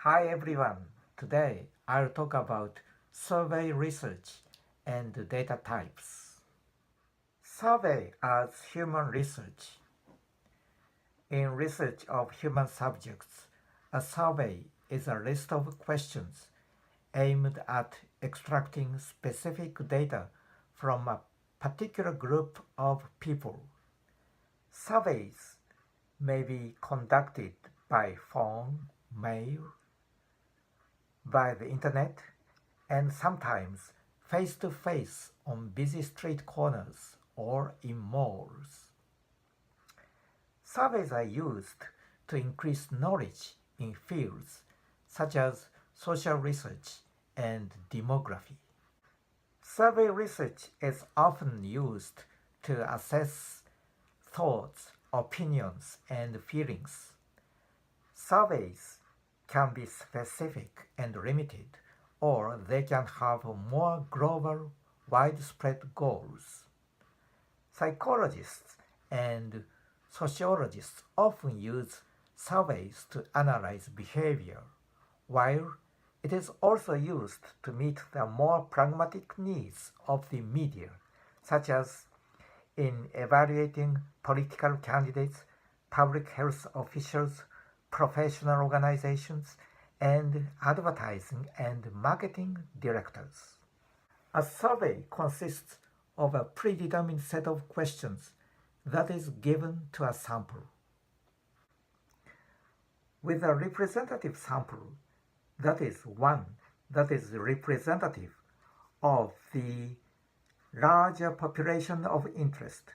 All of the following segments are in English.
Hi everyone, today I'll talk about survey research and data types. Survey as human research. In research of human subjects, a survey is a list of questions aimed at extracting specific data from a particular group of people. Surveys may be conducted by phone, mail, by the internet, and sometimes face-to-face on busy street corners or in malls. Surveys are used to increase knowledge in fields such as social research and demography. Survey research is often used to assess thoughts, opinions, and feelings. Surveys can be specific and limited, or they can have more global, widespread goals. Psychologists and sociologists often use surveys to analyze behavior, while it is also used to meet the more pragmatic needs of the media, such as in evaluating political candidates, public health officials, professional organizations, and advertising and marketing directors. A survey consists of a predetermined set of questions that is given to a sample. With a representative sample, that is one that is representative of the larger population of interest,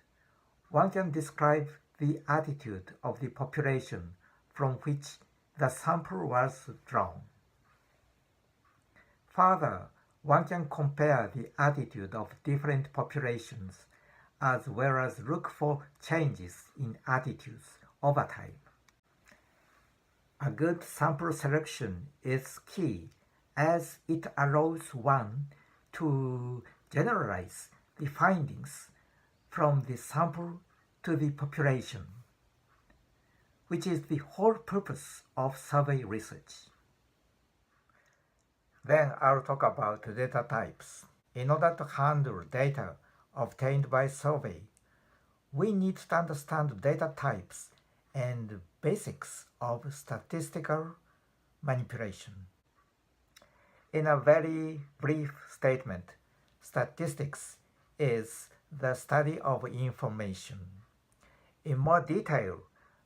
one can describe the attitude of the population from which the sample was drawn. Further, one can compare the attitude of different populations as well as look for changes in attitudes over time. A good sample selection is key as it allows one to generalize the findings from the sample to the population, which is the whole purpose of survey research. Then I'll talk about data types. In order to handle data obtained by survey, we need to understand data types and basics of statistical manipulation. In a very brief statement, statistics is the study of information. In more detail,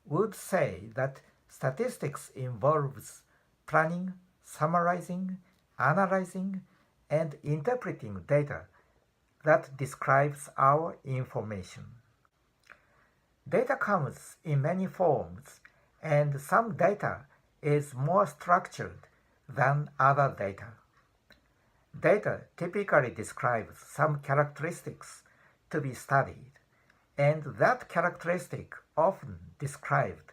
would say that statistics involves planning, summarizing, analyzing, and interpreting data that describes our information. Data comes in many forms, and some data is more structured than other data. Data typically describes some characteristics to be studied, and that characteristic often described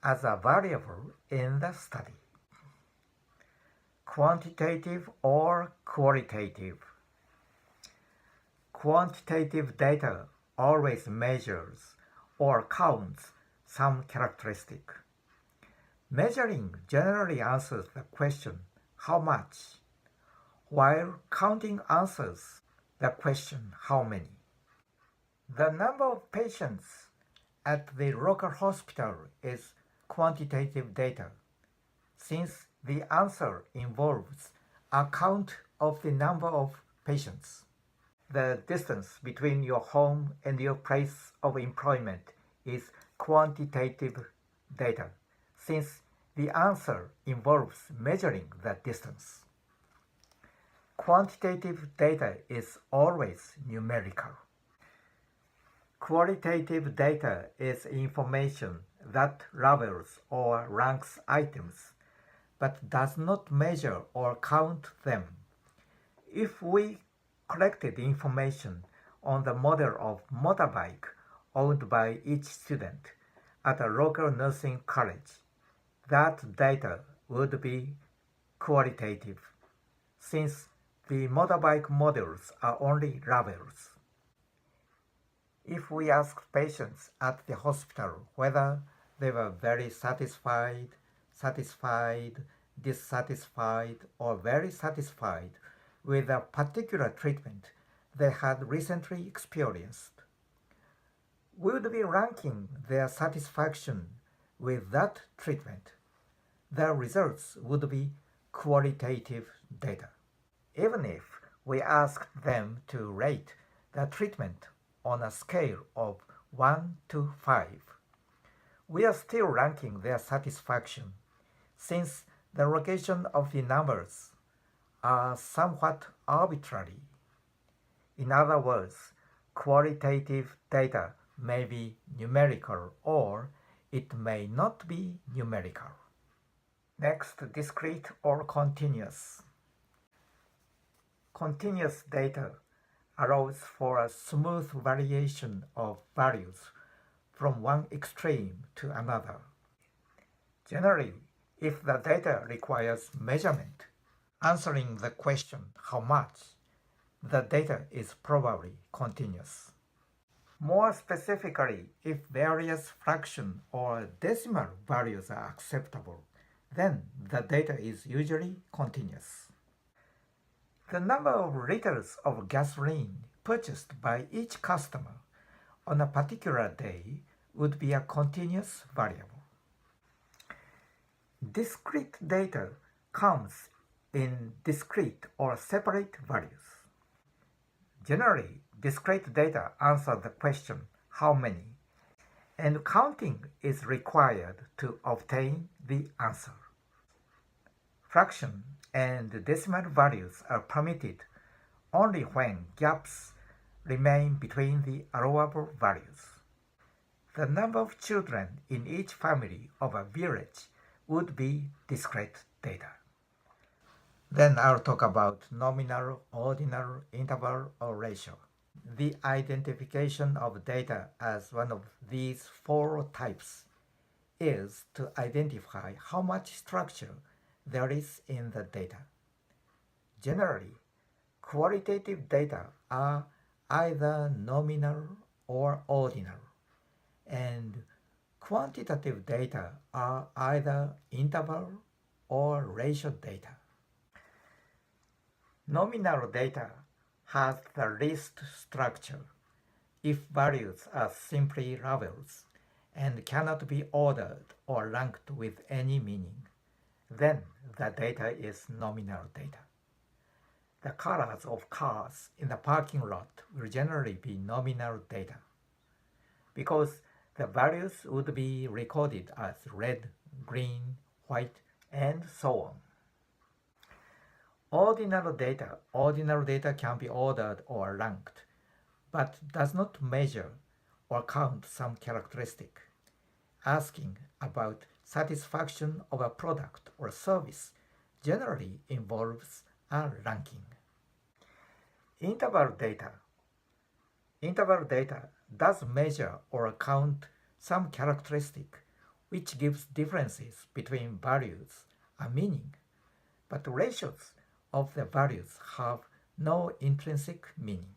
as a variable in the study. Quantitative or qualitative. Quantitative data always measures or counts some characteristic. Measuring generally answers the question, how much, while counting answers the question, how many. The number of patients at the local hospital is quantitative data, since the answer involves a count of the number of patients. The distance between your home and your place of employment is quantitative data, since the answer involves measuring the distance. Quantitative data is always numerical. Qualitative data is information that labels or ranks items, but does not measure or count them. If we collected information on the model of motorbike owned by each student at a local nursing college, that data would be qualitative, since the motorbike models are only labels. If we ask patients at the hospital whether they were very satisfied, dissatisfied or very satisfied with a particular treatment they had recently experienced. We would be ranking their satisfaction with that treatment. The results would be qualitative data. Even if we asked them to rate the treatment on a scale of 1 to 5, we are still ranking their satisfaction since the location of the numbers are somewhat arbitrary. In other words, qualitative data may be numerical or it may not be numerical. Next, discrete or continuous. Continuous data allows for a smooth variation of values from one extreme to another. Generally, if the data requires measurement, answering the question how much, the data is probably continuous. More specifically, if various fraction or decimal values are acceptable, then the data is usually continuous. The number of liters of gasoline purchased by each customer on a particular day would be a continuous variable. Discrete data comes in discrete or separate values. Generally, discrete data answer the question how many, and counting is required to obtain the answer. Fraction and decimal values are permitted only when gaps remain between the allowable values. The number of children in each family of a village would be discrete data. Then I'll talk about nominal, ordinal, interval, or ratio. The identification of data as one of these four types is to identify how much structure there is in the data. Generally, qualitative data are either nominal or ordinal, and quantitative data are either interval or ratio data. Nominal data has the least structure if values are simply labels and cannot be ordered or ranked with any meaning. Then the data is nominal data. The colors of cars in the parking lot will generally be nominal data because the values would be recorded as red, green, white, and so on. Ordinal data can be ordered or ranked, but does not measure or count some characteristic. Asking about satisfaction of a product or service generally involves a ranking. Interval data does measure or count some characteristic which gives differences between values a meaning, but ratios of the values have no intrinsic meaning.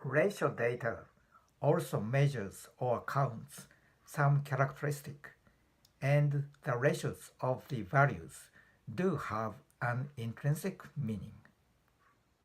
Ratio data also measures or counts some characteristic, and the ratios of the values do have an intrinsic meaning.